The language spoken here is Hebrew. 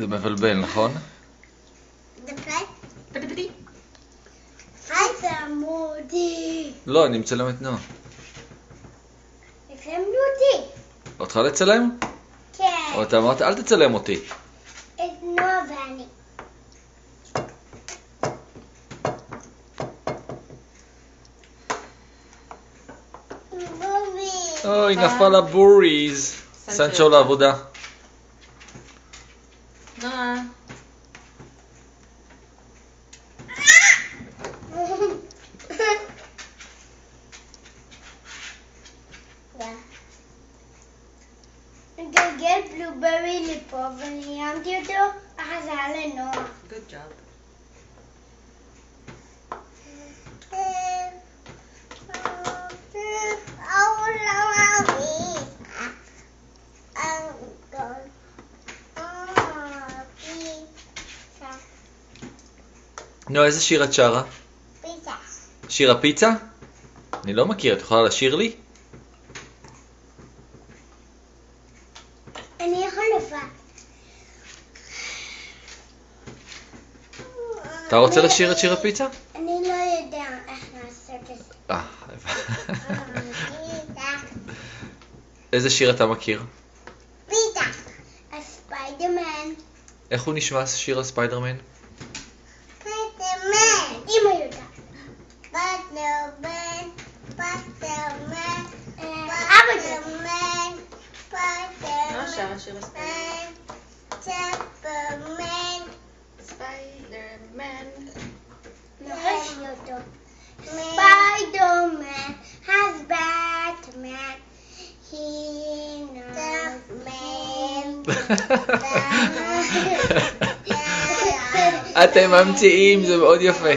זה מבלבל, נכון? היי תעמודי. לא, אני מצלם את נועה. תצלם אותי. אותך לצלם? כן. או אתה אמרת, אל תצלם אותי. את נועה ואני. אוי, נפל הבוריז. סנצ'ו לעבודה. נועה. נגלגל בלוברי לפה ונעיימתי אותו, אחרי זה היה לנוח. Good job. נו, איזה שיר את שרה? פיצה. שיר הפיצה? אני לא מכיר, את יכולה לשיר לי? אני יכול לבד. אתה רוצה לשיר את שיר הפיצה? אני לא יודע איך לעשות את זה. איזה שיר אתה מכיר? פיצה. הספיידרמן. איך הוא נשמע שיר הספיידרמן? ספיידרמן. אמא יודעת. ספיידרמן. ספיידרמן. ספיידרמן. נועה שרה שיר הספיידרמן. ספיידרמן. ספיידרמן. נוחש אותו. Spider-Man has Batman. He knows man. אתם ממציאים, זה מאוד יפה.